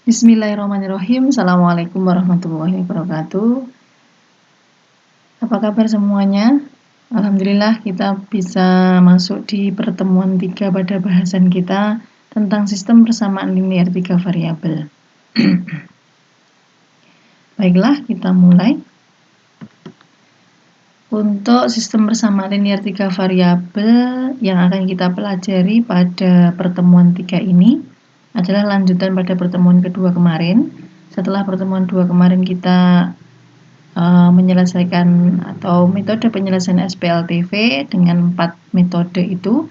Bismillahirrahmanirrahim. Assalamualaikum warahmatullahi wabarakatuh. Apa kabar semuanya? Alhamdulillah kita bisa masuk di pertemuan 3 pada bahasan kita tentang sistem persamaan linear 3 variabel. Baiklah, kita mulai. Untuk sistem persamaan linear 3 variabel yang akan kita pelajari pada pertemuan 3 ini adalah lanjutan pada pertemuan kedua kemarin. Setelah pertemuan 2 kemarin kita menyelesaikan atau metode penyelesaian SPLTV dengan 4 metode itu.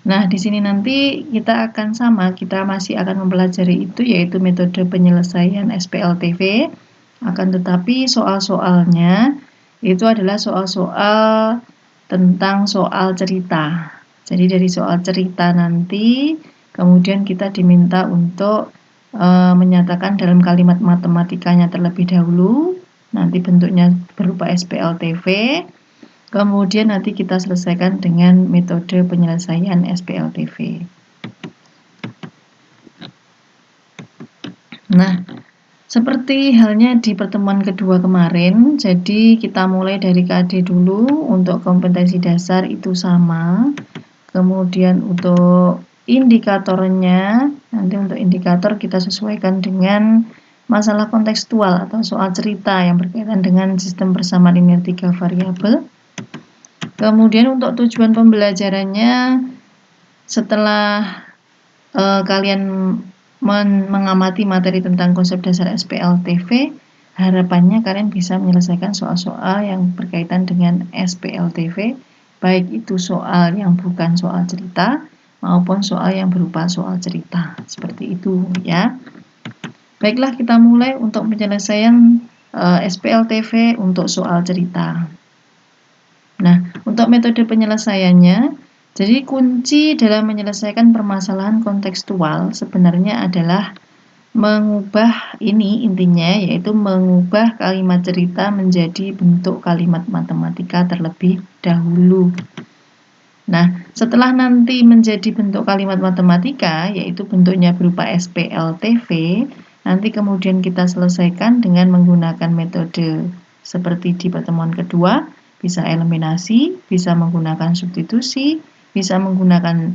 Nah, di sini nanti kita akan kita masih akan mempelajari itu, yaitu metode penyelesaian SPLTV. Akan tetapi soal-soalnya itu adalah soal-soal tentang soal cerita. Jadi dari soal cerita nanti kemudian kita diminta untuk menyatakan dalam kalimat matematikanya terlebih dahulu. Nanti bentuknya berupa SPLTV. Kemudian nanti kita selesaikan dengan metode penyelesaian SPLTV. Nah, seperti halnya di pertemuan kedua kemarin, jadi kita mulai dari KD dulu. Untuk kompetensi dasar itu sama. Kemudian untuk indikatornya, nanti untuk indikator kita sesuaikan dengan masalah kontekstual atau soal cerita yang berkaitan dengan sistem persamaan linear 3 variabel. Kemudian untuk tujuan pembelajarannya, setelah kalian mengamati materi tentang konsep dasar SPLTV, harapannya kalian bisa menyelesaikan soal-soal yang berkaitan dengan SPLTV, baik itu soal yang bukan soal cerita maupun soal yang berupa soal cerita. Seperti itu ya. Baiklah, kita mulai untuk penyelesaian SPLTV untuk soal cerita. Nah, untuk metode penyelesaiannya, jadi kunci dalam menyelesaikan permasalahan kontekstual sebenarnya adalah mengubah ini, intinya yaitu mengubah kalimat cerita menjadi bentuk kalimat matematika terlebih dahulu. Nah, setelah nanti menjadi bentuk kalimat matematika, yaitu bentuknya berupa SPLTV, nanti kemudian kita selesaikan dengan menggunakan metode seperti di pertemuan kedua, bisa eliminasi, bisa menggunakan substitusi, bisa menggunakan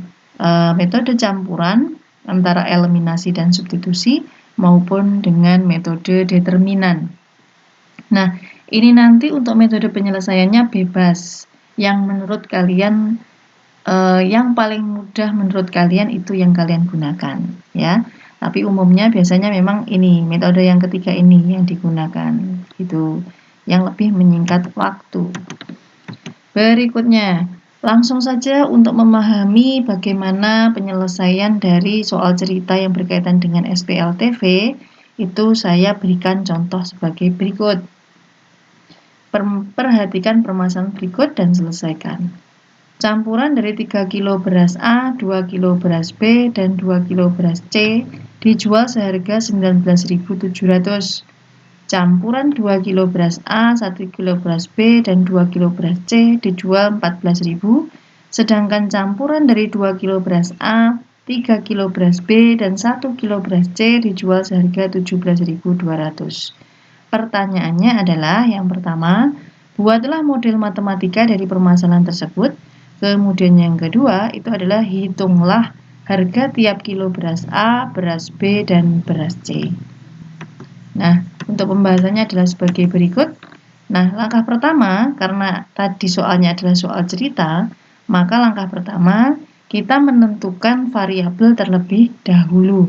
metode campuran antara eliminasi dan substitusi, maupun dengan metode determinan. Nah, ini nanti untuk metode penyelesaiannya bebas. Yang menurut kalian yang paling mudah menurut kalian itu yang kalian gunakan ya. Tapi umumnya biasanya memang ini metode yang ketiga ini yang digunakan gitu, yang lebih menyingkat waktu. Berikutnya, langsung saja untuk memahami bagaimana penyelesaian dari soal cerita yang berkaitan dengan SPLTV, itu saya berikan contoh sebagai berikut. Perhatikan permasalahan berikut dan selesaikan. Campuran dari 3 kilo beras A, 2 kilo beras B, dan 2 kilo beras C dijual seharga 19.700. Campuran 2 kilo beras A, 1 kilo beras B, dan 2 kilo beras C dijual 14.000. Sedangkan campuran dari 2 kilo beras A, 3 kilo beras B, dan 1 kilo beras C dijual seharga 17.200. Pertanyaannya adalah yang pertama, buatlah model matematika dari permasalahan tersebut. Kemudian yang kedua itu adalah hitunglah harga tiap kilo beras A, beras B, dan beras C. Nah, untuk pembahasannya adalah sebagai berikut. Nah, langkah pertama, karena tadi soalnya adalah soal cerita, maka langkah pertama kita menentukan variabel terlebih dahulu.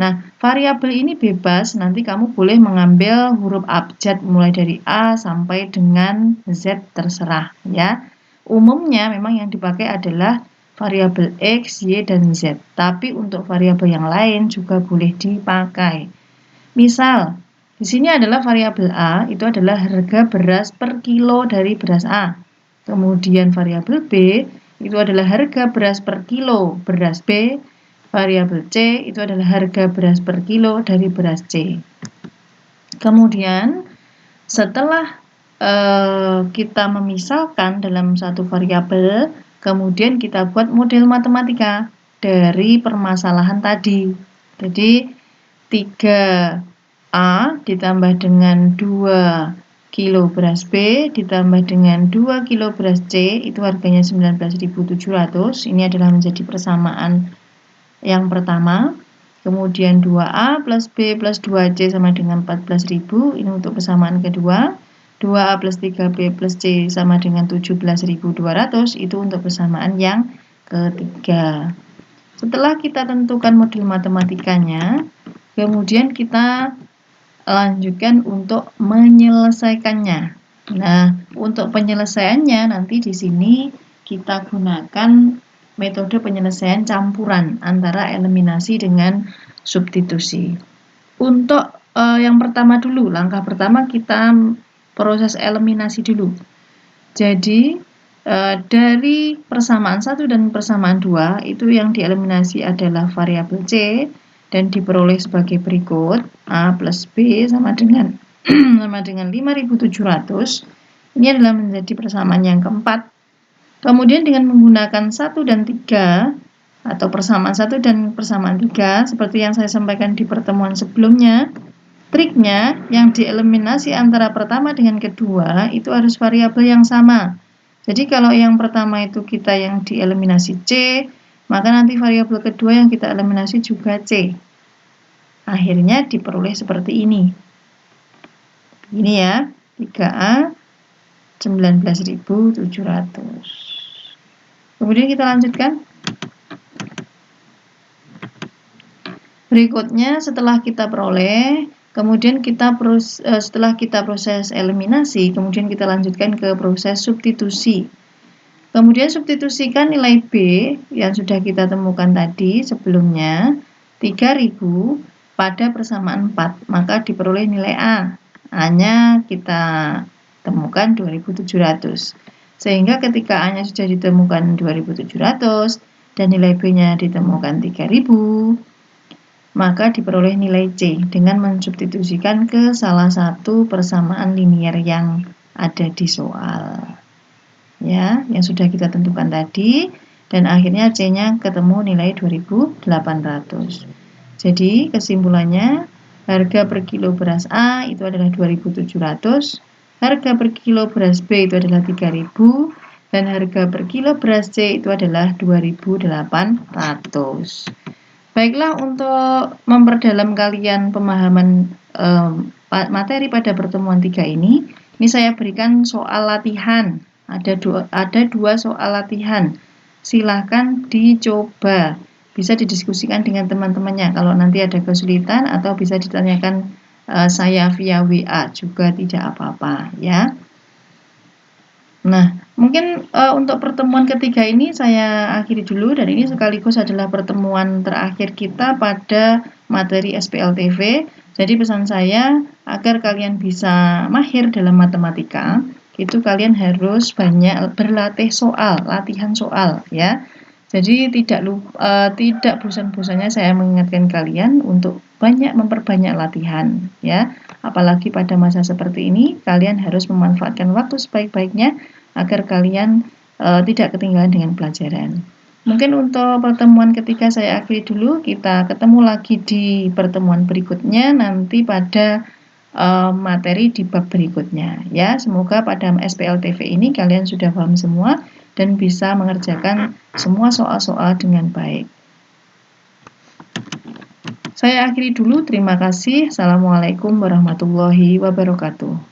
Nah, variabel ini bebas, nanti kamu boleh mengambil huruf abjad mulai dari A sampai dengan Z terserah ya. Umumnya memang yang dipakai adalah variabel X, Y, dan Z. Tapi untuk variabel yang lain juga boleh dipakai. Misal, di sini adalah variabel A, itu adalah harga beras per kilo dari beras A. Kemudian variabel B, itu adalah harga beras per kilo beras B. Variabel C, itu adalah harga beras per kilo dari beras C. Kemudian, setelah kita memisalkan dalam satu variabel, kemudian kita buat model matematika dari permasalahan tadi. Jadi 3A ditambah dengan 2 kilo beras B ditambah dengan 2 kilo beras C, itu harganya 19.700. Ini adalah menjadi persamaan yang pertama. Kemudian 2A plus B plus 2C sama dengan 14.000, ini untuk persamaan kedua. 2A plus 3B plus C sama dengan 17.200, itu untuk persamaan yang ketiga. Setelah kita tentukan model matematikanya, kemudian kita lanjutkan untuk menyelesaikannya. Nah, untuk penyelesaiannya nanti di sini kita gunakan metode penyelesaian campuran antara eliminasi dengan substitusi. Untuk yang pertama dulu, langkah pertama kita proses eliminasi dulu. Jadi dari persamaan 1 dan persamaan 2 itu yang dieliminasi adalah variabel C dan diperoleh sebagai berikut. A plus B sama dengan sama dengan 5.700. Ini adalah menjadi persamaan yang keempat. Kemudian dengan menggunakan 1 dan 3 atau persamaan 1 dan persamaan 3 seperti yang saya sampaikan di pertemuan sebelumnya, triknya yang dieliminasi antara pertama dengan kedua itu harus variabel yang sama. Jadi kalau yang pertama itu kita yang dieliminasi C, maka nanti variabel kedua yang kita eliminasi juga C. Akhirnya diperoleh seperti ini. Ini ya, 3A 19.700. Kemudian kita lanjutkan. Berikutnya setelah kita peroleh, kemudian setelah kita proses eliminasi, kemudian kita lanjutkan ke proses substitusi. Kemudian substitusikan nilai B yang sudah kita temukan tadi sebelumnya, 3.000 pada persamaan 4, maka diperoleh nilai A. A-nya kita temukan 2.700. Sehingga ketika A-nya sudah ditemukan 2.700 dan nilai B-nya ditemukan 3.000, maka diperoleh nilai C dengan mensubstitusikan ke salah satu persamaan linier yang ada di soal. Ya, yang sudah kita tentukan tadi, dan akhirnya C-nya ketemu nilai 2.800. Jadi kesimpulannya, harga per kilo beras A itu adalah 2.700, harga per kilo beras B itu adalah 3.000, dan harga per kilo beras C itu adalah 2.800. Baiklah, untuk memperdalam kalian pemahaman materi pada pertemuan 3 ini saya berikan soal latihan. Ada dua soal latihan. Silahkan dicoba. Bisa didiskusikan dengan teman-temannya kalau nanti ada kesulitan, atau bisa ditanyakan saya via WA juga, tidak apa-apa ya. Nah, mungkin untuk pertemuan ketiga ini saya akhiri dulu, dan ini sekaligus adalah pertemuan terakhir kita pada materi SPLTV. Jadi pesan saya, agar kalian bisa mahir dalam matematika, itu kalian harus banyak berlatih soal, latihan soal ya. Jadi tidak bosan-bosannya saya mengingatkan kalian untuk banyak memperbanyak latihan ya. Apalagi pada masa seperti ini, kalian harus memanfaatkan waktu sebaik-baiknya agar kalian tidak ketinggalan dengan pelajaran. Mungkin untuk pertemuan ketiga saya akhiri dulu. Kita ketemu lagi di pertemuan berikutnya nanti pada materi di bab berikutnya ya. Semoga pada SPLTV ini kalian sudah paham semua dan bisa mengerjakan semua soal-soal dengan baik. Saya akhiri dulu. Terima kasih. Assalamualaikum warahmatullahi wabarakatuh.